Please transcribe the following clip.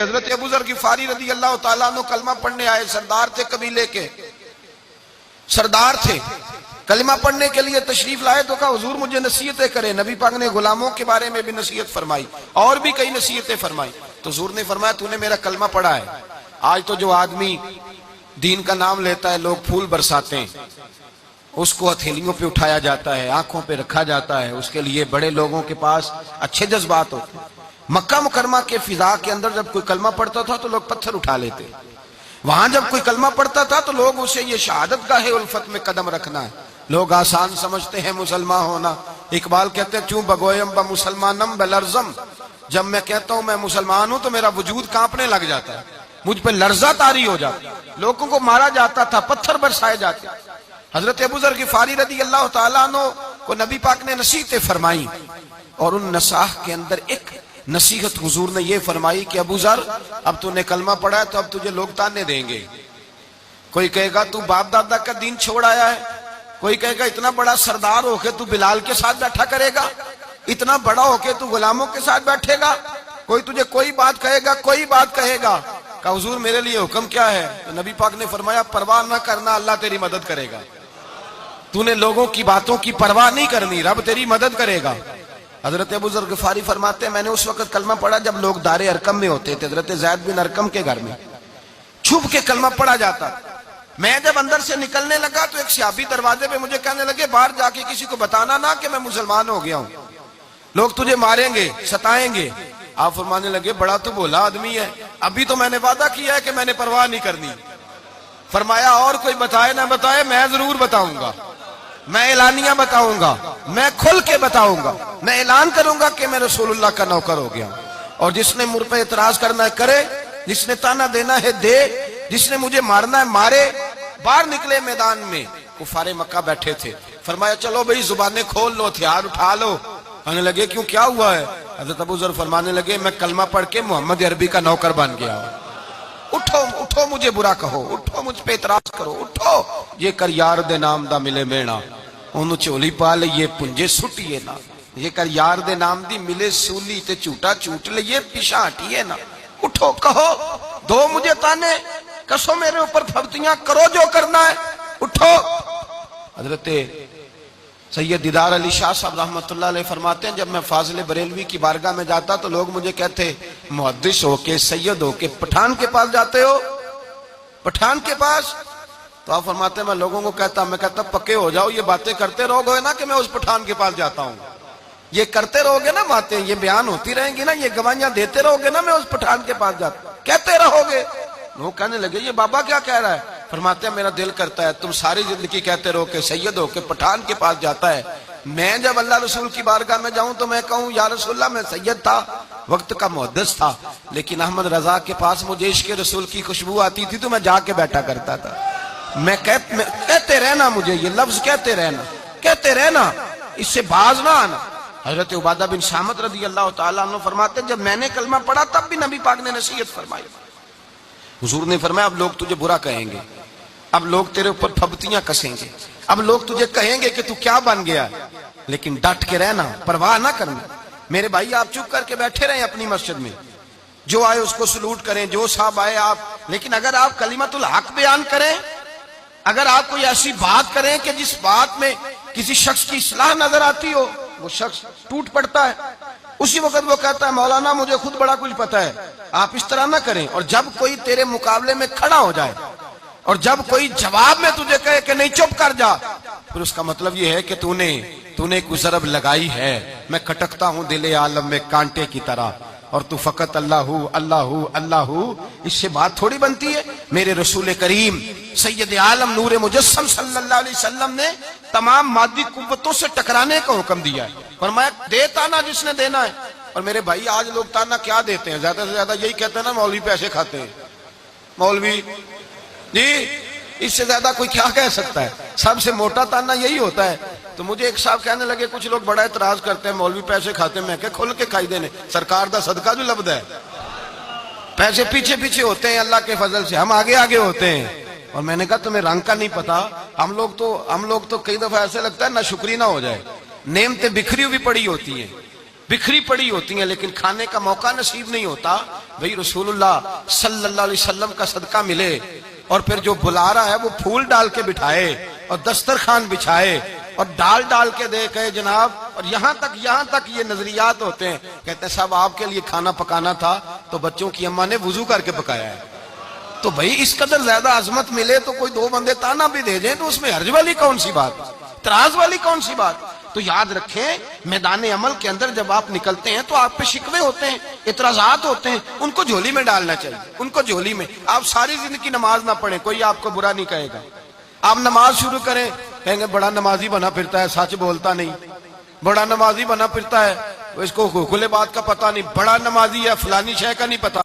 حضرت ابو ذر غفاری رضی اللہ تعالیٰ عنہ کلمہ پڑھنے آئے، سردار تھے قبیلے کے، سردار تھے، کلمہ پڑھنے کے لیے تشریف لائے تو کہا حضور مجھے نصیحتیں کریں۔ نبی پاک نے غلاموں کے بارے میں بھی نصیحت فرمائی اور بھی کئی نصیحتیں فرمائی، تو حضور نے فرمایا تو نے میرا کلمہ پڑھا ہے، آج تو جو آدمی دین کا نام لیتا ہے لوگ پھول برساتے ہیں، اس کو ہتھیلیوں پہ اٹھایا جاتا ہے، آنکھوں پہ رکھا جاتا ہے، اس کے لیے بڑے لوگوں کے پاس اچھے جذبات ہوتے ہیں۔ مکہ مکرمہ کے فضا کے اندر جب کوئی کلمہ پڑھتا تھا تو لوگ پتھر اٹھا لیتے، وہاں جب کوئی کلمہ پڑھتا تھا تو لوگ اسے یہ شہادت گاہ الفت میں قدم رکھنا ہے، لوگ آسان سمجھتے ہیں مسلمان ہونا۔ اقبال کہتے ہیں چوں بگویم با مسلمانم بلرزم، جب میں کہتا ہوں میں مسلمان ہوں تو میرا وجود کانپنے لگ جاتا ہے، مجھ پہ لرزہ طاری ہو جاتا ہے، لوگوں کو مارا جاتا تھا، پتھر برسائے جاتے۔ حضرت ابو ذر غفاری رضی اللہ تعالیٰ عنہ کو نبی پاک نے نصیحتیں فرمائی، اور ان نصاح کے اندر ایک نصیحت حضور نے یہ فرمائی کہ ابو ذر اب تو نے کلمہ پڑھا ہے تو اب تجھے لوگ تانے دیں گے، کوئی کہے گا تو باپ دادا کا دین چھوڑ آیا ہے، کوئی کہے گا اتنا بڑا سردار ہو کے تو بلال کے ساتھ بیٹھا کرے گا، اتنا بڑا ہو کے تو غلاموں کے ساتھ بیٹھے گا، کوئی تجھے کوئی بات کہے گا، کوئی بات کہے گا۔ کہا حضور میرے لیے حکم کیا ہے؟ تو نبی پاک نے فرمایا پرواہ نہ کرنا، اللہ تیری مدد کرے گا، تو نے لوگوں کی باتوں کی پرواہ نہیں کرنی، رب تیری مدد کرے گا۔ حضرت ابو ذر غفاری فرماتے ہیں میں نے اس وقت کلمہ پڑھا جب لوگ دار ارقم میں ہوتے تھے، حضرت زید بن ارقم کے گھر میں چھپ کے کلمہ پڑھا جاتا۔ میں جب اندر سے نکلنے لگا تو ایک صحابی دروازے پہ مجھے کہنے لگے باہر جا کے کسی کو بتانا نہ کہ میں مسلمان ہو گیا ہوں، لوگ تجھے ماریں گے، ستائیں گے۔ آپ فرمانے لگے بڑا تو بولا آدمی ہے، ابھی تو میں نے وعدہ کیا ہے کہ میں نے پرواہ نہیں کرنی۔ فرمایا اور کوئی بتائے نہ بتائے میں ضرور بتاؤں گا، میں اعلانیہ بتاؤں گا، میں کھل کے بتاؤں گا، میں اعلان کروں گا کہ میں رسول اللہ کا نوکر ہو گیا، اور جس نے مجھ پہ اعتراض کرنا ہے کرے، جس نے تانا دینا ہے دے، جس نے مجھے مارنا ہے مارے۔ باہر نکلے میدان میں، کفار مکہ بیٹھے تھے، فرمایا چلو بھئی زبانیں کھول لو، ہتھیار اٹھا لو۔ کہنے لگے کیوں کیا ہوا ہے؟ حضرت ابو ذر فرمانے لگے میں کلمہ پڑھ کے محمد عربی کا نوکر بن گیا ہوں، اٹھو اٹھو مجھے برا کہو، اٹھو مجھ پہ اعتراض کرو، اٹھو یہ کر یار دے نام دا ملے مینا، انہوں چولی پا لئیے پنجے سٹیے نا، یہ کر یار دے نام دی ملے سولی تے چوٹا چوٹ لئیے پیشاں ہٹیے نا، اٹھو کہو، دو مجھے تانے، کسو میرے اوپر پھبتیاں، کرو جو کرنا ہے، اٹھو۔ حضرت سید دیدار علی شاہ صاحب رحمۃ اللہ علیہ فرماتے ہیں جب میں فاضل بریلوی کی بارگاہ میں جاتا تو لوگ مجھے کہتے محدث ہو کے سید ہو کے پٹھان کے پاس جاتے ہو، پٹھان کے پاس؟ تو آپ فرماتے ہیں میں لوگوں کو کہتا پکے ہو جاؤ، یہ باتیں کرتے رہو گے نا کہ میں اس پٹھان کے پاس جاتا ہوں، یہ کرتے رہو گے نا باتیں، یہ بیان ہوتی رہیں گی نا، یہ گواہیاں دیتے رہو گے نا میں اس پٹھان کے پاس جاتا ہوں، کہتے رہو گے۔ وہ کہنے لگے یہ بابا کیا کہہ رہا ہے؟ فرماتے ہیں میرا دل کرتا ہے تم ساری زندگی کہتے رہو کہ سید ہو کے پٹھان کے پاس جاتا ہے، میں جب اللہ رسول کی بارگاہ میں جاؤں تو میں کہوں یا رسول اللہ میں سید تھا، وقت کا محدث تھا، لیکن احمد رضا کے پاس مجھے عشق رسول کی خوشبو آتی تھی تو میں جا کے بیٹھا کرتا تھا۔ میں کہتے رہنا، مجھے یہ لفظ کہتے رہنا، اس سے باز نہ آنا۔ حضرت عبادہ بن صامت رضی اللہ تعالیٰ عنہ فرماتے ہیں جب میں نے کلمہ پڑھا تب بھی نبی پاک نے نصیحت فرمائی، حضور نے فرمایا اب لوگ تجھے برا کہیں گے، اب لوگ تیرے اوپر پھبتیاں کسیں گے، اب لوگ تجھے کہیں گے کہ تو کیا بن گیا، لیکن ڈٹ کے رہنا، پرواہ نہ کرنا۔ میرے بھائی آپ چپ کر کے بیٹھے رہیں اپنی مسجد میں، جو آئے اس کو سلوٹ کریں، جو صاحب آئے آپ، لیکن اگر آپ کلمت الحق بیان کریں، اگر آپ کوئی ایسی بات کریں کہ جس بات میں کسی شخص کی اصلاح نظر آتی ہو، وہ شخص ٹوٹ پڑتا ہے، اسی وقت وہ کہتا ہے مولانا مجھے خود بڑا کچھ پتا ہے، آپ اس طرح نہ کریں۔ اور جب کوئی تیرے مقابلے میں کھڑا ہو جائے اور جب کوئی جواب میں تجھے کہے کہ نہیں چپ کر جا، پھر اس کا مطلب یہ ہے کہ تو نے کوئی ضرب لگائی ہے، میں کھٹکتا ہوں دل عالم میں کانٹے کی طرح، اور تو فقط اللہ اللہ اللہ، اس سے بات تھوڑی بنتی ہے۔ میرے رسول کریم سید عالم نور مجسم صلی اللہ علیہ وسلم نے تمام مادی قوتوں سے ٹکرانے کا حکم دیا ہے، فرمایا دے تانا جس نے دینا ہے۔ اور میرے بھائی آج لوگ تانا کیا دیتے ہیں؟ زیادہ سے زیادہ یہی کہتے ہیں نا مولوی پیسے کھاتے ہیں، مولوی جی، اس سے زیادہ کوئی کیا کہہ سکتا ہے؟ سب سے موٹا تانا یہی ہوتا ہے۔ تو مجھے ایک صاحب کہنے لگے کچھ لوگ بڑا اعتراض کرتے ہیں مولوی پیسے کھاتے ہیں، میں کہ کھل کے کھائی دینے، سرکار دا صدقہ جو لبدا ہے، پیسے پیچھے پیچھے ہوتے ہیں اللہ کے فضل سے، ہم آگے آگے ہوتے ہیں۔ اور میں نے کہا تمہیں رنگ کا نہیں پتا، ہم لوگ تو کئی دفعہ ایسے لگتا ہے نہ شکری نہ ہو جائے، نعمتیں بکھری ہوئی پڑی ہوتی ہیں، لیکن کھانے کا موقع نصیب نہیں ہوتا۔ بھئی رسول اللہ صلی اللہ علیہ وسلم کا صدقہ ملے اور پھر جو بلا رہا ہے وہ پھول ڈال کے بٹھائے اور دسترخوان بچھائے اور ڈال ڈال کے دے کہ جناب، اور یہاں تک یہ نظریات ہوتے ہیں، کہتے ہیں صاحب آپ کے لیے کھانا پکانا تھا تو بچوں کی اماں نے وضو کر کے پکایا ہے۔ تو بھئی اس قدر زیادہ عظمت ملے تو کوئی دو بندے تانا بھی دے دیں تو اس میں حرج والی کون سی بات، اعتراض والی کون سی بات؟ تو یاد رکھیں میدان عمل کے اندر جب آپ نکلتے ہیں تو آپ پہ شکوے ہوتے ہیں، اعتراضات ہوتے ہیں، ان کو جھولی میں ڈالنا چاہیے، ان کو جھولی میں۔ آپ ساری زندگی نماز نہ پڑھیں، کوئی آپ کو برا نہیں کہے گا۔ آپ نماز شروع کریں، کہیں گے بڑا نمازی بنا پھرتا ہے، سچ بولتا نہیں، بڑا نمازی بنا پھرتا ہے، اس کو کھلے بات کا پتہ نہیں، بڑا نمازی ہے فلانی شے کا نہیں پتہ۔